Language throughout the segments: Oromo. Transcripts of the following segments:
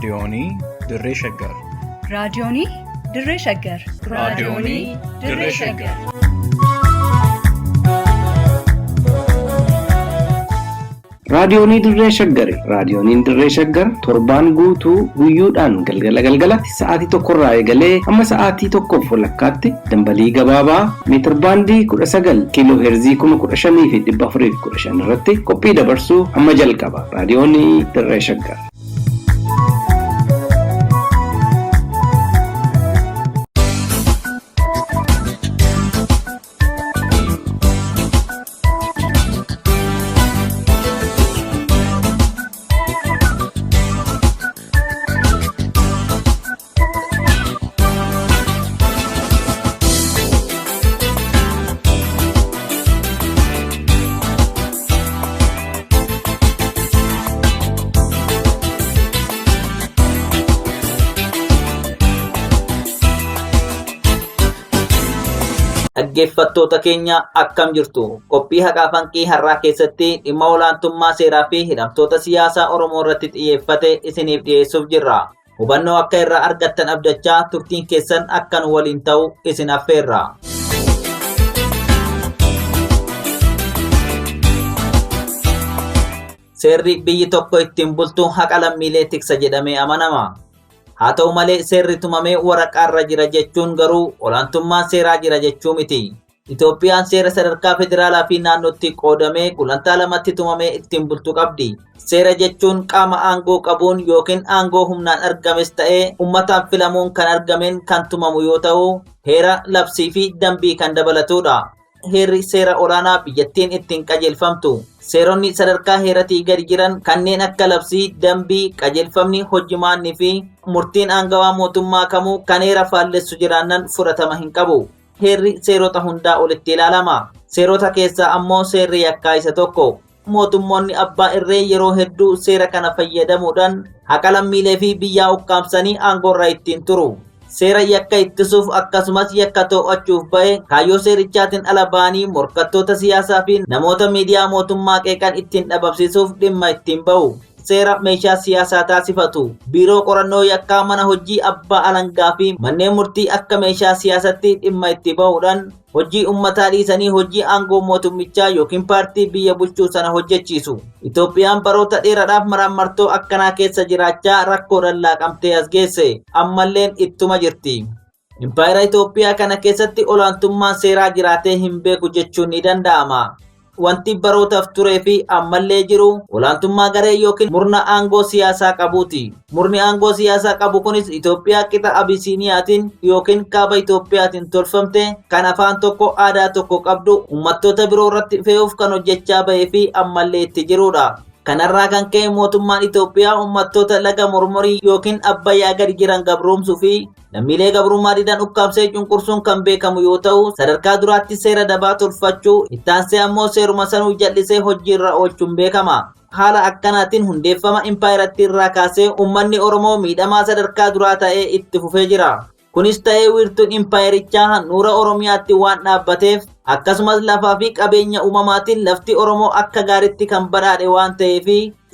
raadiyoonii Dirree Shaggar. raadiyoonii Dirree Shaggar. raadiyoonii Dirree Shaggar. Raadiyoonii Dirree Shaggari. Raadiyooniin Dirree Shaggar torbaan guutuu guyyoodhaan galgalatti sa'aatii tokkorraa eegalee hamma sa'aatii tokkoof walakkaatti dambalii gabaabaa meetir baandii 19 kiiloo heerzii 15,415 irratti qophii dabarsuu amma jalqaba. Raadiyoonii Dirree Shaggar. Dhaggeeffattoota keenya akkam jirtu? Qophii haqaa fanqii har'aa keessatti dhimma olaantummaa seeraa fi hidhamtoota siyaasaa Oromoo irratti xiyyeeffate isiniif dhiyeessuuf jirra. Hubannoo akka irraa argattan abdachaa turtiin keessan akka nu waliin ta'u isin affeerra. Seerri biyyi tokko ittiin bultu haqa lammiilee tiksa jedhamee amanama. Haa ta'u malee seerri tumamee waraqaarra jira jechuun garuu olaantummaan seeraa jira jechuu miti. Itoophiyaan seera sadarkaa federaalaa fi naannootti qoodamee gulantaa lamatti tumamee ittiin bultu qabdi. Seera jechuun qaama aangoo qabuun yookiin aangoo humnaan argames ta'ee uummataan filamuun kan argameen kan tumamu yoo ta'u, heera, labsii fi dambii kan dabalatudha. Heerri seera olaanaa biyyattiin ittiin qajeelfamtu. Seeronni sadarkaa heeratii gadi jiran kanneen akka labsii, dambii, qajeelfamni, hojjimaannii fi murtiin aangawaa mootummaa kamuu kan heera faallessu jiraannan fudhatama hin qabu. Heerri seerota hundaa olitti ilaalama. Seerota keessaa ammoo seerri yakkaa isa tokko. Mootummoonni abbaa irree yeroo hedduu seera kana fayyadamuudhaan haqa lammiilee fi biyyaa ukkaamsanii aangoorra ittiin turu. Seera yakka ittisuuf akkasumas yakka to'achuuf ba'e kaayyoo seerichaatiin ala ba'anii morkattoota siyaasaa fi namoota miidiyaa mootummaa qeeqan ittiin dhabamsiisuuf dhimma ittiin ba'u. Seera meeshaa siyaasaa taasifatu. Biiroo qorannoo yakkaa, mana hojii abbaa alangaa fi manneen murtii akka meeshaa siyaasatti dhimma itti ba'uudhaan hojii uummataa dhiisanii hojii aangoo mootummichaa yookiin paartii biyya bulchuu sana hojjechiisu. Itoophiyaan baroota dheeraadhaaf maraamartoo akkanaa keessa jiraachaa rakkoodhaan laaqamtee as geesse. Ammalleen ittuma jirti. Impaayera Itoophiyaa kana keessatti olaantummaan seeraa jiraatee hin beeku jechuun ni danda'ama. Wanti barootaaf turee fi ammallee jiru olaantummaa garee yookiin murna aangoo siyaasaa qabuuti. Murni aangoo siyaasaa qabu kunis Itoophiyaa qixa Abisiiniyaatiin yookiin kaaba Itoophiyaatiin tolfamte kan afaan tokko aadaa tokko qabdu uummattoota biroo irratti fe'uuf kan hojjechaa bahee fi ammallee itti jirudha. Kanarraa kan ka'e mootummaan Itoophiyaa uummattoota laga mormorii yookiin abbayyaa gadi jiran gabroomsuu fi lammiilee gabrummaa didan ukkaamsee cunqursuun kan beekamu yoo ta'u, sadarkaa duraatti seera dabaa tolfachuu, ittaansee ammoo seeruma sanuu jallisee hojiirra oolchuun beekama. Haala akkanaatiin hundeeffama impaayeratti irraa kaasee uummanni Oromoo miidhamaa sadarkaa duraa ta'ee itti fufee jira. Kunis ta'ee wiirtuun impaayerichaa handhuura Oromiyaatti waan dhaabbateef akkasumas lafaa fi qabeenya uumamaatiin lafti Oromoo akka gaariitti kan badhaadhe waan ta'eef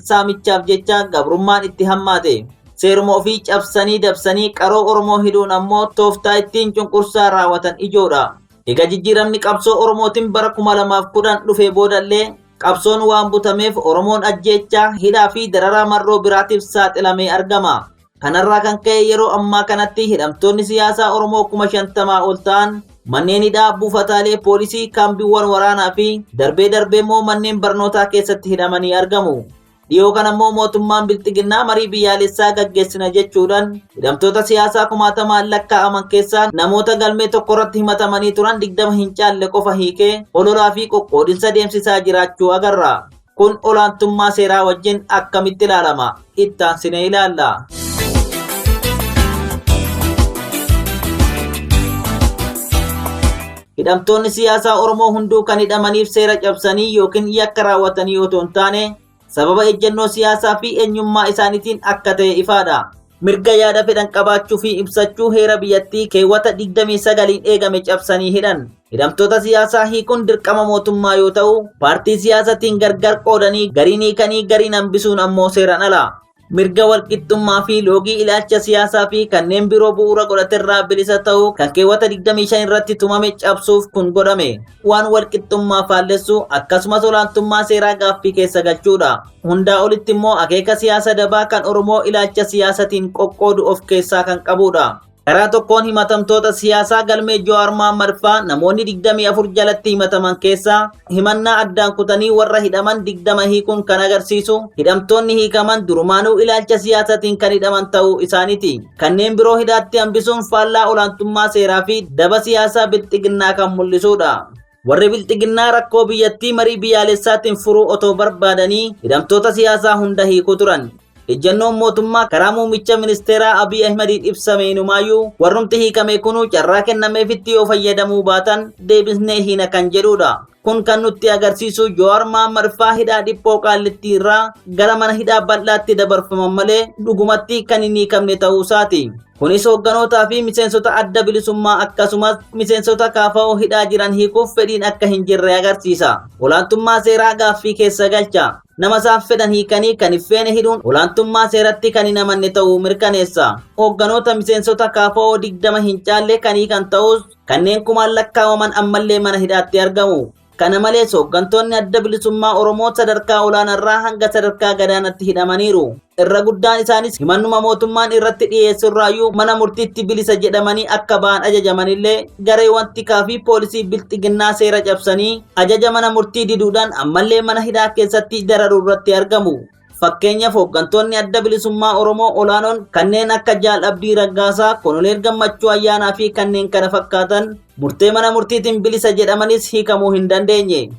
saamichaaf jecha gabrummaan itti hammaate. Seeruma ofii cabsanii dabsanii qaroo Oromoo hidhuun ammoo tooftaa ittiin cunqursaa raawwatan ijoodha. Egaa jijjiiramni qabsoo Oromootiin bara 2010 dhufee boodallee qabsoon waan butameef Oromoon ajjeechaa, hidhaa fi dararaa marroo biraatiif saaxilamee argama. Kanarraa kan ka'e yeroo ammaa kanatti hidhamtoonni siyaasaa Oromoo 50,000 ol ta'an manneen hidhaa, buufataalee poolisii, kaambiiwwan waraanaa fi darbee immoo manneen barnootaa keessatti hidhamanii argamu. Dhiyoo kana immoo mootummaan Bilxiginnaa marii biyyaalessaa gaggeessina jechuudhaan hidhamtoota siyaasaa 10,000 lakkaa'aman keessaa namoota galmee tokko irratti himatamanii turan 20 hin caalle qofa hiikee ololaa fi qoqqoodinsa deemsisaa jiraachuu agarra. Kun olaantummaa seeraa wajjin akkamitti ilaalama? Ittaansine ilaalla. Hidhamtoonni siyaasaa Oromoo hunduu kan hidhamaniif seera cabsanii yookiin yakka raawwatanii otoo hin taane sababa ejjennoo siyaasaa fi eenyummaa isaaniitiin akka ta'e ifaadha. Mirga yaada fedhan qabaachuu fi ibsachuu heera biyyattii keewwata 29 eegame cabsanii hidhan. Hidhamtoota siyaasaa hiikuun dirqama mootummaa yoo ta'u, paartii siyaasatiin gargar qoodanii gariin hiikanii gariin hambisuun ammoo seeraan ala. mirga walqixxummaa fi loogii ilaalcha siyaasaa fi kanneen biroo bu'uura godhaterraa bilisa ta'uu kan keewwata 25 irratti tumame cabsuuf kun godhame waan walqixxummaa faallessu akkasumas olaantummaa seeraa gaaffii keessa galchuudha. Hundaa olitti immoo akeeka siyaasa dabaa kan Oromoo ilaalcha siyaasatiin qoqqoodu of keessaa kan qabudha. Karaa tokkoon himatamtoota siyaasaa galmee Jawaar Mohaammed fa'aa namoonni 24 jalatti himataman keessaa himannaa addaan kutanii warra hidhaman 20 hiikuun kan agarsiisu hidhamtoonni hiikaman durumaanuu ilaalcha siyaasatiin kan hidhaman ta'uu isaaniiti. Kanneen biroo hidhaatti hambisuun faallaa olaantummaa seeraa fi daba siyaasaa bilxiginnaa kan mul'isudha. Warri bilxiginnaa rakkoo biyyattii marii biyyaalessaatiin furuu otoo barbaadanii hidhamtoota siyaasaa hunda hiikuu turan. Ejjennoon mootummaa karaa muummicha ministeeraa Abiy Ahmediin ibsame inumaayyuu warrumti hiikame kunuu carraa kennameefitti yoo fayyadamuu baatan deebisnee hiina kan jedhudha. Kun kan nutti agarsiisu Jawaar Mohaammed fa'aa hidhaa dhiphoo qaallittii irraa gara mana hidhaa bal'aatti dabarfaman malee dhugumatti kan hin hiikamne ta'uusaati. Kunis hoogganotaa fi miseensota adda bilisummaa akkasumas miseensota KFO hidhaa jiran hiikuuf fedhiin akka hin jirre agarsiisa. Olaantummaa seeraa gaaffii keessa galcha. Nama isaaf fedhan hiikanii kan hin feene hidhuun olaantummaa seeratti kan hin amanne ta'uu mirkaneessa. Hoogganoota miseensota KFO 20 hin caalle kan hiikan ta'us kanneen kumaan lakkaawaman ammallee mana hidhaatti argamu. Kana malees hooggantoonni adda bilisummaa Oromoo sadarkaa olaanaarraa hanga sadarkaa gadaanaatti hidhamaniiru. Irra guddaan isaanis himannuma mootummaan irratti dhiyeessurraayyuu mana murtiitti bilisa jedhamanii akka ba'an ajajamanillee gareewwan tikaa fi poolisii bilxiginnaa seera cabsanii ajaja mana murtii diduudhaan ammallee mana hidhaa keessatti dararuu irratti argamu. Fakkeenyaaf hooggantoonni adda bilisummaa Oromoo olaanoon kanneen akka Jaal Abdii Raggaasaa, Koloneel Gammachuu Ayyaanaa fi kanneen kana fakkaatan murtee mana murtiitiin bilisa jedhamanis hiikamuu hin dandeenye.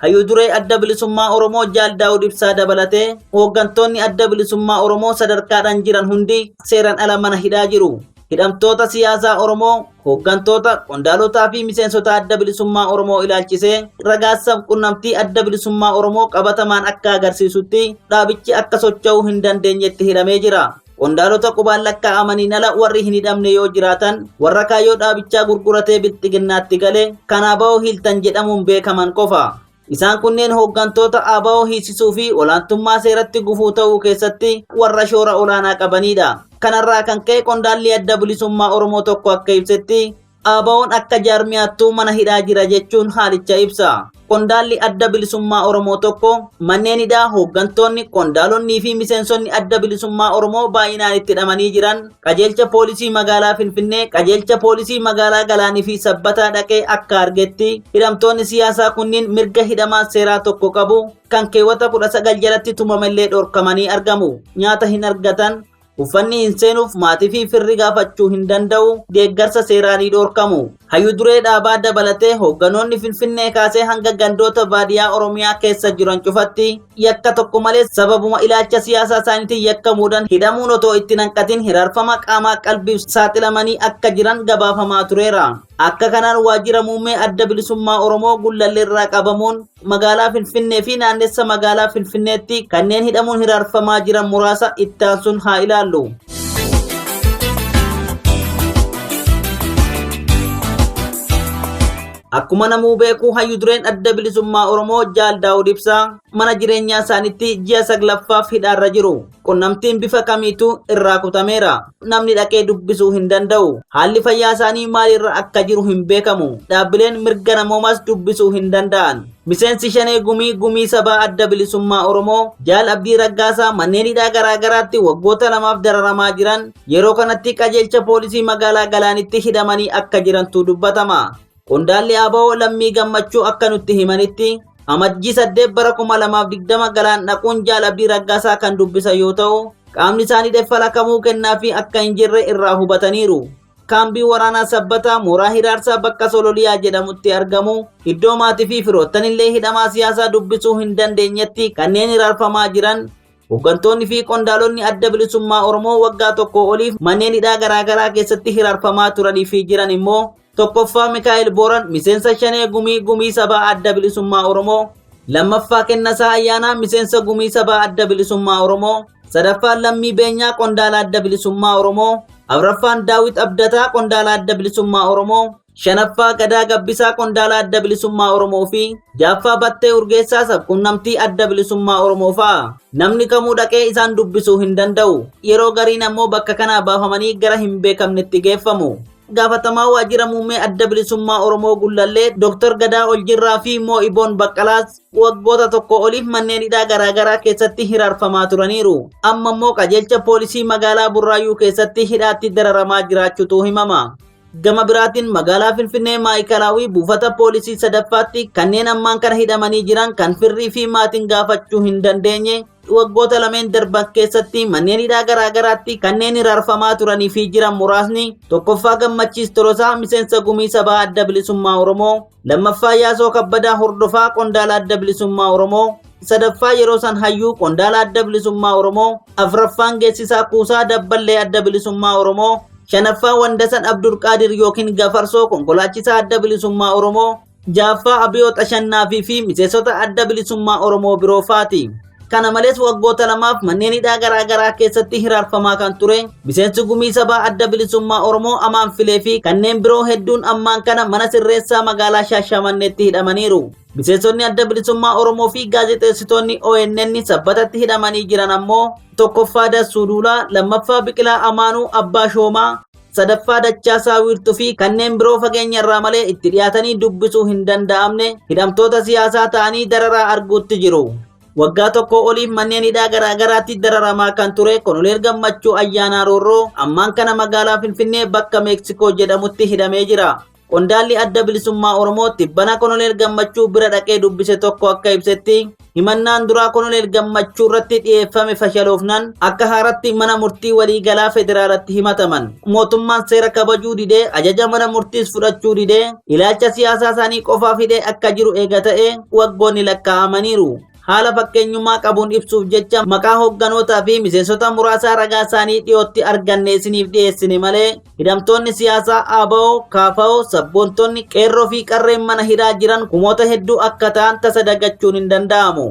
Hayyuu duree adda bilisummaa Oromoo Jaal Daawud Ibsaa dabalatee hooggantoonni adda bilisummaa Oromoo sadarkaadhaan jiran hundi seeraan ala mana hidhaa jiru. Hidhamtoota siyaasaa Oromoo, hooggantoota, qondaalotaa fi miseensota adda bilisummaa Oromoo ilaalchisee ragaasa qunnamtii adda bilisummaa Oromoo qabatamaan akka agarsiisutti dhaabichi akka socho'uu hin dandeenyetti hidhamee jira. Qondaalota qubaan lakkaa'amaniin ala warri hin hidhamne yoo jiraatan warra kaayyoo dhaabichaa gurguratee bilxiginnaatti galee kan ABO hiiltan jedhamuun beekaman qofa. Isaan kunneen hooggantoota ABO hiisisuu fi olaantummaa seeratti gufuu ta'uu keessatti warra shoora olaanaa qabanidha. Kanarraa kan ka'e qondaalli adda bilisummaa Oromoo tokko akka ibsetti ABO'n akka jaarmiyaattuu mana hidhaa jira jechuun haalicha ibsa. Qondaalli adda bilisummaa Oromoo tokko manneen hidhaa hooggantoonni, qondaalonni fi miseensonni adda bilisummaa Oromoo baay'inaan itti hidhamanii jiran qajeelcha poolisii magaalaa Finfinnee, qajeelcha poolisii magaalaa Galaanii fi Sabbataa dhaqee akka argetti hidhamtoonni siyaasaa kunniin mirga hidhamaa seeraa tokko qabu kan keewwata 19 jalatti tumamellee dhorkamanii argamu. Nyaata hin argatan, uffanni hin seenuuf maatii fi firri gaafachuu hin danda'u, deeggarsa seeraanii dhorkamu. Hayyuu duree dhaabaa dabalatee hoogganoonni Finfinnee kaasee hanga gandoota baadiyyaa Oromiyaa keessa jiran cufatti yakka tokko malee sababuma ilaalcha siyaasaa isaaniitiin yakkamuudhaan hidhamuun otoo itti hanqatin hiraarfama qaamaa qalbiif saaxilamanii akka jiran gabaafamaa tureera. Akka kanaan waajjira muummee adda bilisummaa Oromoo Gullalleerraa qabamuun magaalaa Finfinnee fi naannessa magaalaa Finfinneetti kanneen hidhamuun hiraarfamaa jiran muraasa itti aansuun haa ilaallu. Akkuma namuu beeku hayyuu dureen adda bilisummaa Oromoo Jaal Daawud Ibsaa mana jireenyaa isaaniitti ji'a 9ffaaf hidhaarra jiru. Qunnamtiin bifa kamiitu irraa kutameera. Namni dhaqee dubbisuu hin danda'u. Haalli fayyaa isaanii maalirra akka jiru hin beekamu. Dhaabbileen mirga namoomas dubbisuu hin danda'an. Miseensi Shanee Gumii Sabaa adda bilisummaa Oromoo Jaal Abdii Raggaasaa manneen hidhaa garaagaraatti waggoota 2 dararamaa jiran yeroo kanatti qajeelcha poolisii magaalaa Galaanitti hidhamanii akka jirantu dubbatama. Qondaalli ABO Lammii Gammachuu akka nutti himanitti amajjii 8 bara 2020 Galaan dhaquun Jaal Abdii Raggaasaa kan dubbisan yoo ta'u qaamni isaanii dheffalakamuu kennaa fi akka hin jirre irraa hubataniiru. Kaambii waraanaa Sabbataa mooraa hiraarsaa bakka Sololiyaa jedhamutti argamu iddoo maatii fi firoottanillee hidhamaa siyaasaa dubbisuu hin dandeenyetti kanneen hiraarfamaa jiran hooggantoonni fi qondaalonni adda bilisummaa Oromoo waggaa tokko oliif manneen hidhaa garaagaraa keessatti hiraarfamaa turanii fi jiran immoo tokkoffaa Mikaa'el Booran miseensa Shanee Gumii Sabaa adda bilisummaa Oromoo, lammaffaa Kennasaa Ayyaanaa miseensa Gumii Sabaa adda bilisummaa Oromoo, sadaffaan Lammii Beenyaa qondaala adda bilisummaa Oromoo, Afraffaan Daawit Abdataa qondaala adda bilisummaa Oromoo, shanaffaa Gadaa Gabbisaa qondaala adda bilisummaa Oromoo fi jaaffaa Battee Urgeessaa sabquunnamtii adda bilisummaa Oromoo fa'a. Namni kamuu dhaqee isaan dubbisuu hin danda'u. Yeroo gariin ammoo bakka kanaa baafamanii gara hin beekamnetti geeffamu. Gaafatamaa waajjira muummee adda bilisummaa Oromoo Gullallee Dr. Gadaa Oljirraa fi Moo'iboon Baqqalaas waggoota tokko oliif manneen hidhaa garaagaraa keessatti hiraarfamaa turaniiru. Amma immoo qajeelcha poolisii magaalaa Burraayyuu keessatti hidhaatti dararamaa jiraachuutu himama. Gama biraatiin magaalaa Finfinnee Maayikalaawii buufata poolisii sadaffaatti kanneen ammaan kana hidhamanii jiran kan firrii fi maatiin gaafachuu hin dandeenye waggoota lameen darban keessatti manneen hidhaa garaagaraatti kanneen hiraarfamaa turanii fi jiran muraasni tokkoffaa Gammachiis Tolosaa miseensa gumii sabaa adda bilisummaa Oromoo, lammaffaa Yaasoo Kabbadaa Hordofaa qondaala adda bilisummaa Oromoo, sadaffaa Yeroo San Hayyuu qondaala adda bilisummaa Oromoo, afraffaan Geessisaa Kuusaa Dabballee adda bilisummaa Oromoo, shanaffaa Wandasan Abdul Qaadir yookiin Gafarsoo konkolaachisaa adda bilisummaa Oromoo, jaaffaa Abiyoo Xashannaafii fi miseensota adda bilisummaa Oromoo biroo faati. Kana malees waggoota lamaaf manneen hidhaa garaagaraa keessatti hiraarfamaa kan ture miseensi gumii sabaa adda bilisummaa Oromoo Amaan Filee fi kanneen biroo hedduun ammaan kana mana sirreessaa magaalaa Shaashamanneetti hidhamaniiru. Miseensonni adda bilisummaa Oromoo fi gaazexeessitoonni ONN sabbatatti hidhamanii jiran ammoo tokkoffaa Dassuu Duulaa, lammaffaa Biqilaa Amaanuu Abbaa Shoomaa, sadaffaa Dachaasaa Wiirtuu fi kanneen biroo fageenya irraa malee itti dhiyaatanii dubbisuu hin danda'amne hidhamtoota siyaasaa ta'anii dararaa arguutti jiru. Waggaa tokko oliif manneen hidhaa garaagaraatti dararamaa kan ture Koloneel Gammachuu Ayyaanaa Roorroo ammaan kana magaalaa Finfinnee bakka Meeksikoo jedhamutti hidhamee jira. Qondaalli adda bilisummaa Oromoo tibbana Koloneel Gammachuu bira dhaqee dubbise tokko akka ibsetti himannaan duraa Koloneel Gammachuu irratti dhiyeeffame fashaloofnan akka haaratti mana murtii waliigalaa federaalatti himataman. Mootummaan seera kabajuu didee ajaja mana murtiis fudhachuu didee ilaalcha siyaasaa isaanii qofaaf hidhee akka jiru eega ta'e waggoonni lakkaa'amaniiru. Haala fakkeenyummaa qabuun ibsuuf jecha maqaa hogganootaa fi miseensota muraasaa ragaa isaanii dhiyootti arganne isiniif dhiyeessine malee hidhamtoonni siyaasaa ABO, KFO, sabboontonni qeerroo fi qarreen mana hidhaa jiran kumoota hedduu akka ta'an tasa dagachuun hin danda'amu.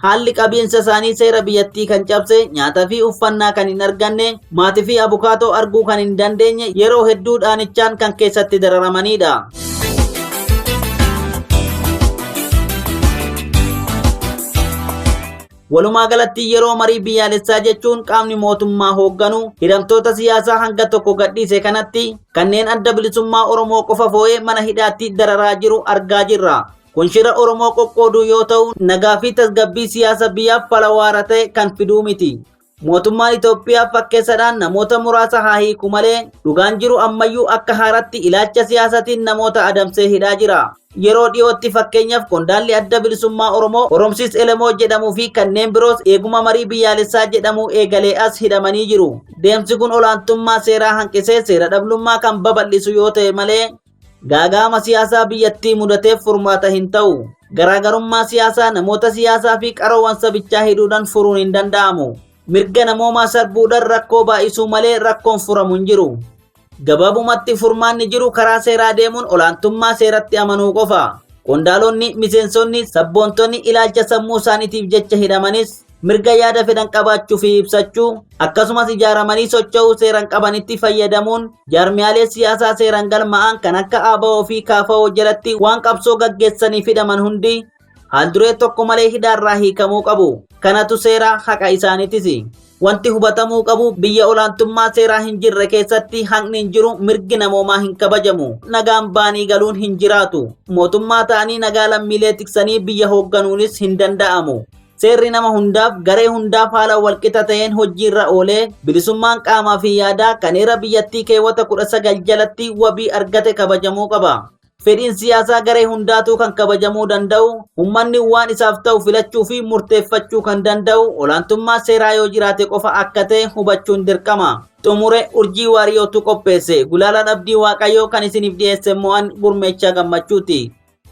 Haalli qabiinsa isaanii seera biyyattii kan cabse, nyaataa fi uffannaa kan hin arganne, maatii fi abukaatoo arguu kan hin dandeenye yeroo hedduu dhaanichaan kan keessatti dararamanidha. Walumaa galatti yeroo marii biyyaalessaa jechuun qaamni mootummaa hoogganu hidhamtoota siyaasaa hanga tokko gadhiise kanatti kanneen adda bilisummaa Oromoo qofa foo'ee mana hidhaatti dararaa jiru argaa jirra. Kun shira Oromoo qoqqooduu yoo ta'u nagaa fi tasgabbii siyaasa biyyaaf fala waara ta'e kan fiduu miti. Mootummaan Itoophiyaa fakkeessadhaan namoota muraasa haa hiiku malee dhugaan jiru ammayyuu akka haaratti ilaalcha siyaasatiin namoota adamsee hidhaa jira. Yeroo dhiyootti fakkeenyaaf qondaalli adda bilisummaa Oromoo Oromsis Elemoo jedhamuu fi kanneen biroos eeguma marii biyyaalessaa jedhamu eegalee as hidhamanii jiru. Deemsi kun olaantummaa seeraa hanqisee seera dhablummaa kan babal'isu yoo ta'e malee gaagaama siyaasaa biyyattii mudateef furmaata hin ta'u. Garaagarummaa siyaasaa namoota siyaasaa fi qaroowwan sabichaa hidhuudhaan furuun hin danda'amu. Mirga namoomaa sarbuudhaan rakkoo baay'isuu malee rakkoon furamu hin jiru. Gabaabumatti furmaanni jiru karaa seeraa deemuun olaantummaa seeratti amanuu qofa. Qondaalonni, miseensonni, sabboontonni ilaalcha sammuu isaaniitiif jecha hidhamanis mirga yaada fedhan qabaachuu fi ibsachuu akkasumas ijaaramanii socho'uu seeran qabanitti fayyadamuun jaarmiyaalee siyaasaa seeran galmaa'an kan akka ABO fi KFO jalatti waan qabsoo gaggeessaniif hidhaman hundi haalduree tokko malee hidhaarraa hiikamuu qabu. Kanatu seera haqa isaaniitis. Wanti hubatamuu qabu biyya olaantummaa seeraa hin jirre keessatti haqni hin jiru, mirgi namoomaa hin kabajamu, nagaan baanii galuun hin jiraatu. Mootummaa ta'anii nagaa lammiilee tiksanii biyya hoogganuunis hin danda'amu. Seerri nama hundaaf, garee hundaaf haala walqixa ta'een hojiirra oolee bilisummaan qaamaa fi yaadaa kan heera biyyattii keewwata 19 jalatti wabii argate kabajamuu qaba. Fedhiin siyaasaa garee hundaatu kan kabajamuu danda'u, uummanni waan isaaf ta'u filachuu fi murteeffachuu kan danda'u olaantummaa seeraa yoo jiraate qofa akka ta'e hubachuun dirqama. Xumure Urjii Waariyootu qopheesse. Gulaalaan Abdii Waaqayyoo kan isiniif dhiyeesse mo'an Gurmeechaa Gammachuuti.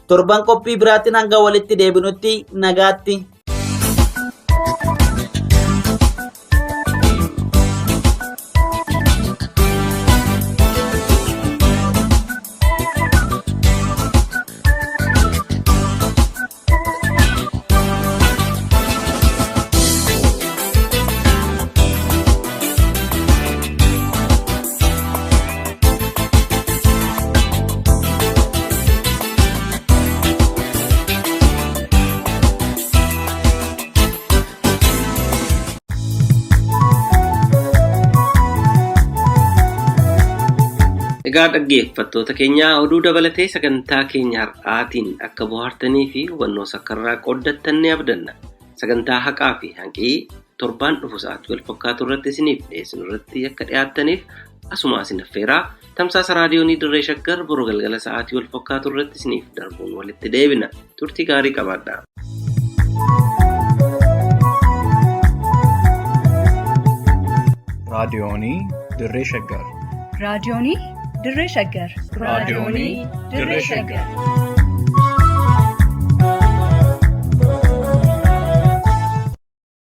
Torban qophii biraatiin hanga walitti deebinutti nagaatti. Egaa dhaggeeffattoota keenya oduu dabalatee sagantaa keenya har'aatiin akka bohaartanii fi hubannoo sakkarraa qooddattan ni abdanna. Sagantaa haqaa fi hanqii torbaan dhufu sa'aatii wal fakkaatu irratti isiniif dhiyeessinu irratti akka dhiyaattaniif asuma isin affeeraa. Tamsaasa raadiyoonii Dirree Shaggar boruu galgala sa'aatii wal fakkaatu irratti isiniif darbuun walitti deebina. Turtii gaarii qabaadhaa. raadiyoonii Dirree Shaggar. raadiyoonii Dirree Shaggar. raadiyoonii Dirree Shaggar.